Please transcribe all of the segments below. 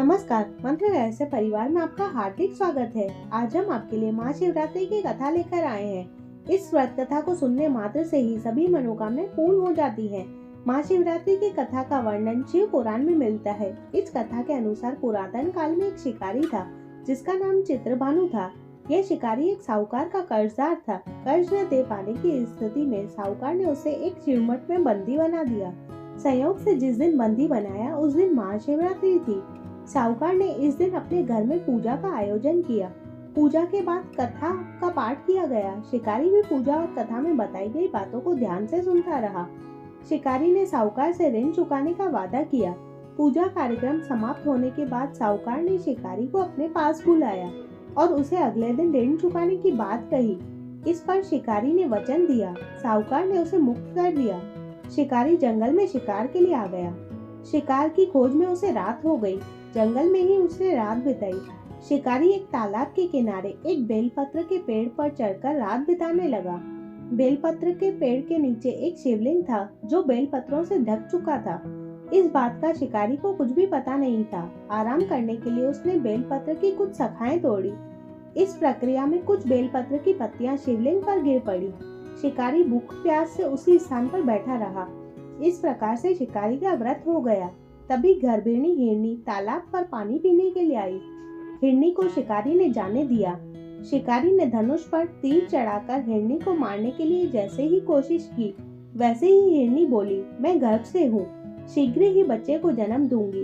नमस्कार, मंत्र रहस्य परिवार में आपका हार्दिक स्वागत है। आज हम आपके लिए महाशिवरात्रि की कथा लेकर आए हैं। इस व्रत कथा को सुनने मात्र से ही सभी मनोकामनाएं पूर्ण हो जाती हैं। महाशिवरात्रि की कथा का वर्णन शिव पुराण में मिलता है। इस कथा के अनुसार पुरातन काल में एक शिकारी था जिसका नाम चित्रभानु था। यह शिकारी एक साहूकार का कर्जदार था। कर्ज न दे पाने की स्थिति में साहूकार ने उसे एक शिवमठ में बंदी बना दिया। संयोग से जिस दिन बंदी बनाया उस दिन महाशिवरात्रि थी। साहूकार ने इस दिन अपने घर में पूजा का आयोजन किया। पूजा के बाद कथा का पाठ किया गया। शिकारी भी पूजा और कथा में बताई गई बातों को ध्यान से सुनता रहा। शिकारी ने साहूकार से ऋण चुकाने का वादा किया। पूजा कार्यक्रम समाप्त होने के बाद साहूकार ने शिकारी को अपने पास बुलाया और उसे अगले दिन ऋण चुकाने की बात कही। इस पर शिकारी ने वचन दिया। साहूकार ने उसे मुक्त कर दिया। शिकारी जंगल में शिकार के लिए आ गया। शिकार की खोज में उसे रात हो गई। जंगल में ही उसने रात बिताई। शिकारी एक तालाब के किनारे एक बेलपत्र के पेड़ पर चढ़कर रात बिताने लगा। बेलपत्र के पेड़ के नीचे एक शिवलिंग था जो बेलपत्रों से ढक चुका था। इस बात का शिकारी को कुछ भी पता नहीं था। आराम करने के लिए उसने बेलपत्र की कुछ शाखाएं तोड़ी। इस प्रक्रिया में कुछ बेलपत्र की पत्तियां शिवलिंग पर गिर पड़ी। शिकारी भूख प्यास से उसी स्थान पर बैठा रहा। इस प्रकार से शिकारी का व्रत हो गया। तभी गर्भिणी हिरनी तालाब पर पानी पीने के लिए आई। हिरनी को शिकारी ने जाने दिया। शिकारी ने धनुष पर तीर चढ़ाकर हिरनी को मारने के लिए जैसे ही कोशिश की वैसे ही हिरनी बोली, मैं गर्भ से हूँ, शीघ्र ही बच्चे को जन्म दूंगी।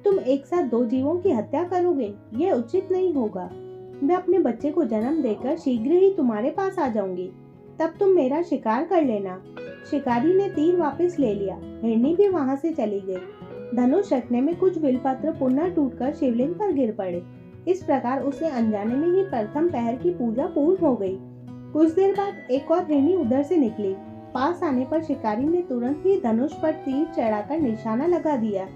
तुम एक साथ दो जीवों की हत्या करोगे, ये उचित नहीं होगा। मैं अपने बच्चे को जन्म देकर शीघ्र ही तुम्हारे पास आ जाऊंगी, तब तुम मेरा शिकार कर लेना। शिकारी ने तीर वापस ले लिया। हिरनी भी वहां से चली गई। धनुष रखने में कुछ बेलपत्र पुनः टूटकर शिवलिंग पर गिर पड़े। इस प्रकार उसे अनजाने में ही प्रथम पहर की पूजा पूर्ण हो गई। कुछ देर बाद एक और हिरनी उधर से निकली। पास आने पर शिकारी ने तुरंत ही धनुष पर तीर चढ़ाकर निशाना लगा दिया।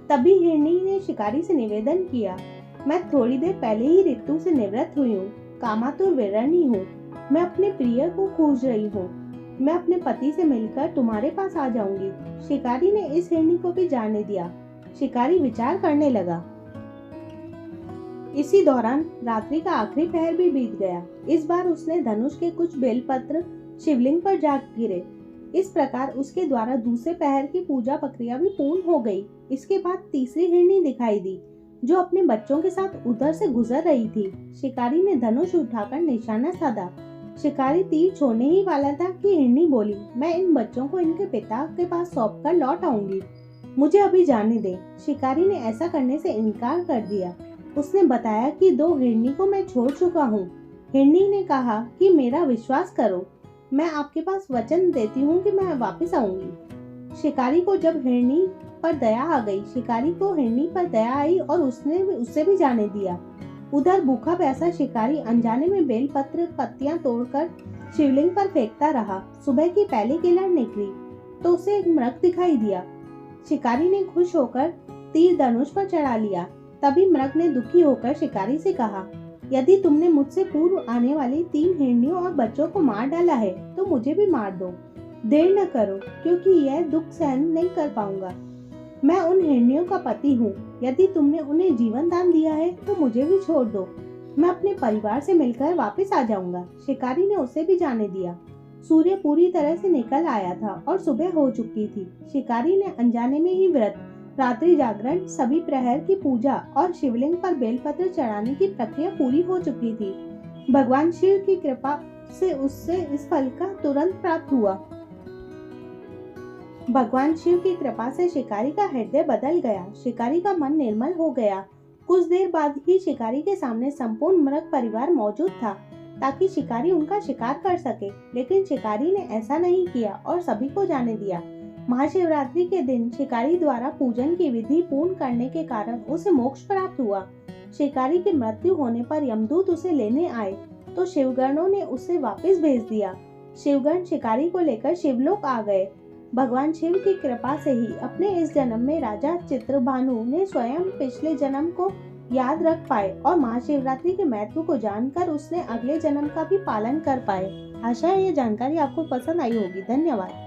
तभी हिरनी ने शिकारी से निवेदन किया, मैं थोड़ी देर पहले ही ऋतु से निवृत्त हुई हूँ, कामातुर विरणी हूँ। मैं अपने प्रिय को खोज रही हूँ। मैं अपने पति से मिलकर तुम्हारे पास आ जाऊंगी। शिकारी ने इस हिरनी को भी जाने दिया। शिकारी विचार करने लगा। इसी दौरान रात्रि का आखिरी पहर भी बीत गया। इस बार उसने धनुष के कुछ बेलपत्र शिवलिंग पर जा गिरे। इस प्रकार उसके द्वारा दूसरे पहर की पूजा प्रक्रिया भी पूर्ण हो गई। इसके बाद तीसरी हिरनी दिखाई दी जो अपने बच्चों के साथ उधर से गुजर रही थी। शिकारी ने धनुष उठाकर निशाना साधा। शिकारी तीर छोड़ने ही वाला था कि हिरनी बोली, मैं इन बच्चों को इनके पिता के पास सौंप कर लौट आऊंगी, मुझे अभी जाने दे। शिकारी ने ऐसा करने से इनकार कर दिया। उसने बताया कि दो हिरनी को मैं छोड़ चुका हूँ। हिरनी ने कहा कि मेरा विश्वास करो, मैं आपके पास वचन देती हूँ कि मैं वापस आऊंगी। शिकारी को जब हिरनी पर दया आ गई, शिकारी को हिरनी पर दया आई और उसने उसे भी जाने दिया। उधर भूखा प्यासा शिकारी अनजाने में बेलपत्र पत्तियां तोड़कर शिवलिंग पर फेंकता रहा। सुबह की पहली किरण निकली तो उसे एक मृग दिखाई दिया। शिकारी ने खुश होकर तीर धनुष पर चढ़ा लिया। तभी मृग ने दुखी होकर शिकारी से कहा, यदि तुमने मुझसे पूर्व आने वाली 3 हिरनियों और बच्चों को मार डाला है तो मुझे भी मार दो। देर न करो, क्योंकि यह दुख सहन नहीं कर पाऊंगा। मैं उन हिरनियों का पति हूँ। यदि तुमने उन्हें जीवन दान दिया है तो मुझे भी छोड़ दो। मैं अपने परिवार से मिलकर वापस आ जाऊंगा। शिकारी ने उसे भी जाने दिया। सूर्य पूरी तरह से निकल आया था और सुबह हो चुकी थी। शिकारी ने अनजाने में ही व्रत, रात्रि जागरण, सभी प्रहर की पूजा और शिवलिंग पर बेलपत्र चढ़ाने की प्रक्रिया पूरी हो चुकी थी। भगवान शिव की कृपा से उससे इस फल का तुरंत प्राप्त हुआ। भगवान शिव की कृपा से शिकारी का हृदय बदल गया। शिकारी का मन निर्मल हो गया। कुछ देर बाद ही शिकारी के सामने संपूर्ण मृग परिवार मौजूद था ताकि शिकारी उनका शिकार कर सके, लेकिन शिकारी ने ऐसा नहीं किया और सभी को जाने दिया। महाशिवरात्रि के दिन शिकारी द्वारा पूजन की विधि पूर्ण करने के कारण उसे मोक्ष प्राप्त हुआ। शिकारी की मृत्यु होने पर यमदूत उसे लेने आए तो शिवगणों ने उसे वापस भेज दिया। शिवगण शिकारी को लेकर शिवलोक आ गए। भगवान शिव की कृपा से ही अपने इस जन्म में राजा चित्रभानु ने स्वयं पिछले जन्म को याद रख पाए और महाशिवरात्रि के महत्व को जानकर उसने अगले जन्म का भी पालन कर पाए। आशा है ये जानकारी आपको पसंद आई होगी। धन्यवाद।